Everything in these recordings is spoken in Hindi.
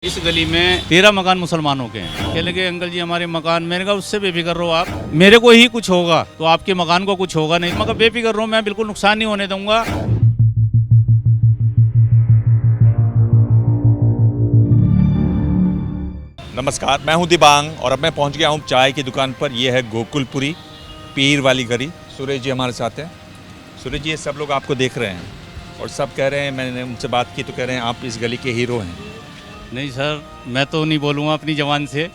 इस गली में 13 मकान मुसलमानों के हैं। कहने लगे अंकल जी हमारे मकान, मैंने कहा उससे बेफिक्र रहो आप, मेरे को ही कुछ होगा तो आपके मकान को कुछ होगा नहीं। मगर बेफिक्र रहो, मैं बिल्कुल नुकसान नहीं होने दूंगा। नमस्कार, मैं हूं दिबांग और अब मैं पहुंच गया हूं चाय की दुकान पर। यह है गोकुलपुरी पीर वाली गली। सुरेश जी हमारे साथ हैं। सुरेश जी, ये सब लोग आपको देख रहे हैं और सब कह रहे हैं, मैंने उनसे बात की तो कह रहे हैं आप इस गली के हीरो हैं। नहीं सर, मैं तो नहीं बोलूँगा अपनी ज़बान से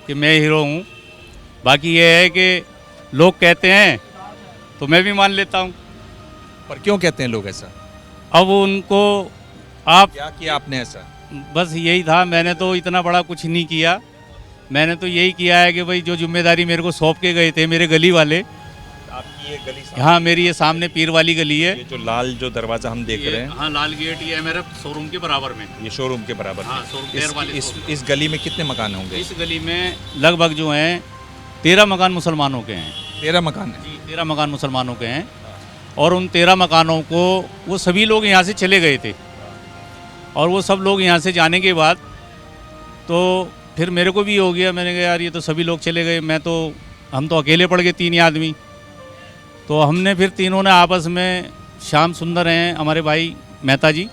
कि मैं हीरो हूँ। बाकी ये है कि लोग कहते हैं तो मैं भी मान लेता हूँ। पर क्यों कहते हैं लोग ऐसा? अब उनको आप क्या किया आपने ऐसा? बस यही था, मैंने तो इतना बड़ा कुछ नहीं किया। मैंने तो यही किया है कि भाई जो जिम्मेदारी मेरे को सौंप के गए थे मेरे गली वाले। आपकी ये गली हाँ, मेरी ये सामने पीर वाली गली है। ये जो लाल जो दरवाजा हम देख रहे हैं, हाँ, लाल गेट, ये है मेरे शोरूम के बराबर में। ये शोरूम के बराबर हाँ, है। शोरूम टायर वाले इस गली में कितने मकान होंगे? इस गली में लगभग जो हैं 13 मकान मुसलमानों के हैं। 13 मकान है। जी, 13 मकान मुसलमानों के हैं। और उन 13 मकानों को वो सभी लोग यहाँ से चले गए थे। और वो सब लोग यहाँ से जाने के बाद तो फिर मेरे को भी हो गया, मैंने कहा यार ये तो सभी लोग चले गए, हम तो अकेले पड़ गए 3 आदमी। तो हमने फिर तीनों ने आपस में, श्याम सुंदर हैं हमारे भाई मेहता जी,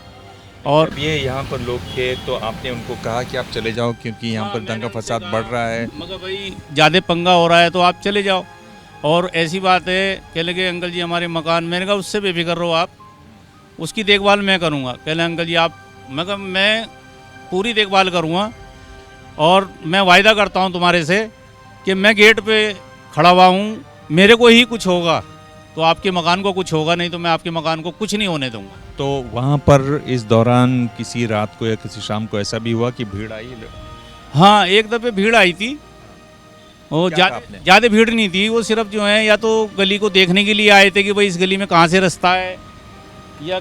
और जब ये यहाँ पर लोग थे तो आपने उनको कहा कि आप चले जाओ क्योंकि यहाँ पर दंगा फसाद बढ़ रहा है? मगर भाई ज़्यादा पंगा हो रहा है तो आप चले जाओ। और ऐसी बात है, कह लगे अंकल जी हमारे मकान, मैंने कहा उससे बेफिक्र रहो आप, उसकी देखभाल मैं करूँगा। कह लगे अंकल जी आप, मगर मैं पूरी देखभाल करूँगा और मैं वायदा करता हूँ तुम्हारे से कि मैं गेट पे खड़ा हुआ हूँ, मेरे को ही कुछ होगा तो आपके मकान को कुछ होगा नहीं, तो मैं आपके मकान को कुछ नहीं होने दूंगा। तो वहाँ पर इस दौरान किसी रात को या किसी शाम को ऐसा भी हुआ कि भीड़ आई? हाँ, एक दफ़े भीड़ आई थी। वो ज़्यादा भीड़ नहीं थी, वो सिर्फ जो है या तो गली को देखने के लिए आए थे कि भाई इस गली में कहाँ से रास्ता है या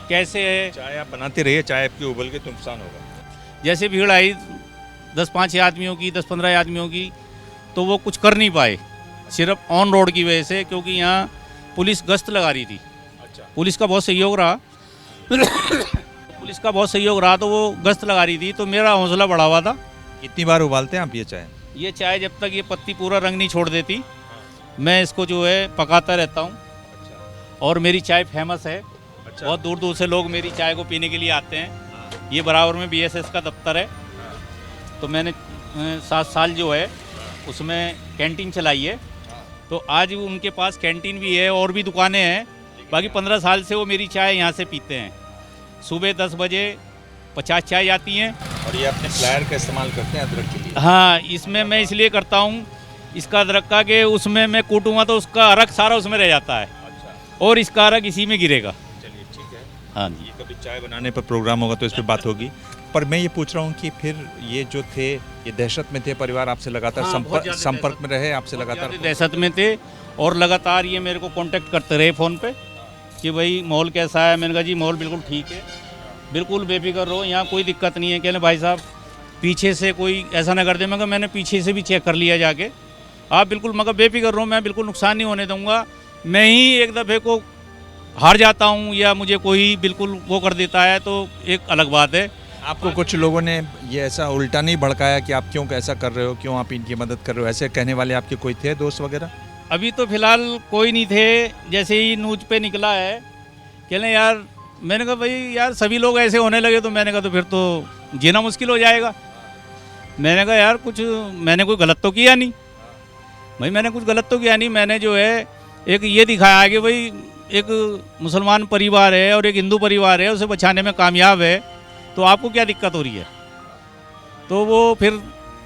कैसे है। चाय आप बनाते रहिए, चाय आपकी उबल के तो नुकसान होगा। जैसे भीड़ आई 10-5 आदमियों की, 10-15 आदमियों की, तो वो कुछ कर नहीं पाए सिर्फ ऑन रोड की वजह से, क्योंकि यहाँ पुलिस गश्त लगा रही थी। अच्छा। पुलिस का बहुत सहयोग रहा पुलिस का बहुत सहयोग रहा, तो वो गश्त लगा रही थी, तो मेरा हौसला बढ़ा हुआ था। कितनी बार उबालते हैं आप ये चाय? ये चाय जब तक ये पत्ती पूरा रंग नहीं छोड़ देती, मैं इसको जो है पकाता रहता हूँ। अच्छा। और मेरी चाय फेमस है। अच्छा। बहुत दूर दूर से लोग मेरी चाय को पीने के लिए आते हैं। ये बराबर में BSS का दफ्तर है, तो मैंने 7 साल जो है उसमें कैंटीन चलाई है। तो आज उनके पास कैंटीन भी है और भी दुकानें हैं। बाकी 15 साल से वो मेरी चाय यहाँ से पीते हैं। सुबह 10 बजे 50 चाय आती हैं। और ये अपने फ्लायर का इस्तेमाल करते हैं अदरक के लिए? हाँ, इसमें मैं इसलिए करता हूँ इसका अदरक का, कि उसमें मैं कूटूँगा तो उसका अरक सारा उसमें रह जाता है। अच्छा। और इसका अरक इसी में गिरेगा। चलिए ठीक है। हाँ जी। ये कभी चाय बनाने पर प्रोग्राम होगा तो इस पर बात होगी। पर मैं ये पूछ रहा हूँ कि फिर ये जो थे, ये दहशत में थे, परिवार आपसे लगातार हाँ, संपर्क में रहे, आपसे लगातार दहशत में थे और लगातार ये मेरे को कांटेक्ट करते रहे फ़ोन पे कि भाई माहौल कैसा है। मैंने कहा जी माहौल बिल्कुल ठीक है, बिल्कुल बेफिक्र रहो, यहाँ कोई दिक्कत नहीं है। कहने भाई साहब पीछे से कोई ऐसा ना कर दे। मैं कहा मैंने पीछे से भी चेक कर लिया जाके, आप बिल्कुल मगर बेफिक्र रहो, मैं बिल्कुल नुकसान नहीं होने दूँगा। मैं ही एक दफ़े को हार जाता हूँ या मुझे कोई बिल्कुल वो कर देता है तो एक अलग बात है। आपको कुछ लोगों ने ये ऐसा उल्टा नहीं भड़काया कि आप क्यों ऐसा कर रहे हो, क्यों आप इनकी मदद कर रहे हो, ऐसे कहने वाले आपके कोई थे दोस्त वगैरह? अभी तो फ़िलहाल कोई नहीं थे। जैसे ही न्यूज़ पे निकला है, कहने यार, मैंने कहा भाई यार सभी लोग ऐसे होने लगे तो मैंने कहा तो फिर तो जीना मुश्किल हो जाएगा। मैंने कहा यार मैंने कोई गलत तो किया नहीं भाई, मैंने कुछ गलत तो किया नहीं। मैंने जो है एक ये दिखाया है कि भाई एक मुसलमान परिवार है और एक हिंदू परिवार है, उसे बचाने में कामयाब है, तो आपको क्या दिक्कत हो रही है। तो वो फिर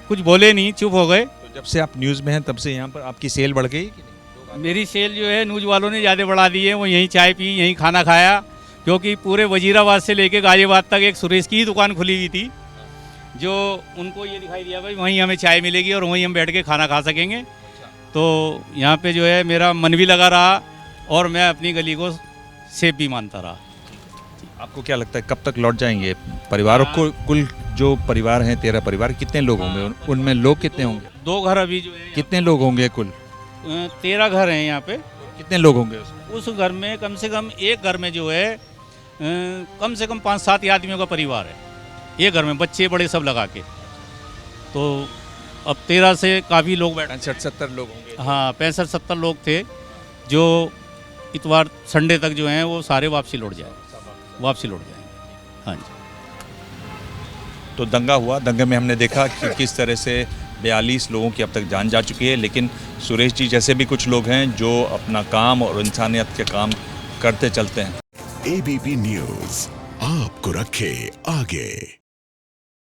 कुछ बोले नहीं, चुप हो गए। तो जब से आप न्यूज़ में हैं तब से यहाँ पर आपकी सेल बढ़ गई कि नहीं? मेरी सेल जो है न्यूज़ वालों ने ज़्यादा बढ़ा दी है। वो यहीं चाय पी, यहीं खाना खाया, क्योंकि पूरे वजीराबाद से लेके गाजियाबाद तक एक सुरेश की ही दुकान खुली हुई थी, जो उनको ये दिखाई दिया भाई वहीं हमें चाय मिलेगी और वहीं हम बैठ के खाना खा सकेंगे। तो यहाँ पे जो है मेरा मन भी लगा रहा और मैं अपनी गली को सेफ भी मानता रहा। आपको क्या लगता है कब तक लौट जाएंगे परिवारों को? कुल जो परिवार हैं 13 परिवार, कितने लोग होंगे उनमें? लोग कितने होंगे? 2 घर अभी जो है। कितने लोग होंगे कुल? 13 घर हैं यहाँ पे। कितने लोग होंगे उसमें? उस घर में कम से कम एक घर में जो है कम से कम 5-7 आदमियों का परिवार है। एक घर में बच्चे बड़े सब लगा के। तो अब 13 से काफ़ी लोग बैठे, 65-70 लोग होंगे। हाँ 65-70 लोग थे, जो इतवार संडे तक जो हैं वो सारे वापसी लौट जाएंगे। हाँ जी। तो दंगा हुआ, दंगे में हमने देखा कि किस तरह से 42 लोगों की अब तक जान जा चुकी है, लेकिन सुरेश जी जैसे भी कुछ लोग हैं जो अपना काम और इंसानियत के काम करते चलते हैं। ABP न्यूज़ आपको रखे आगे।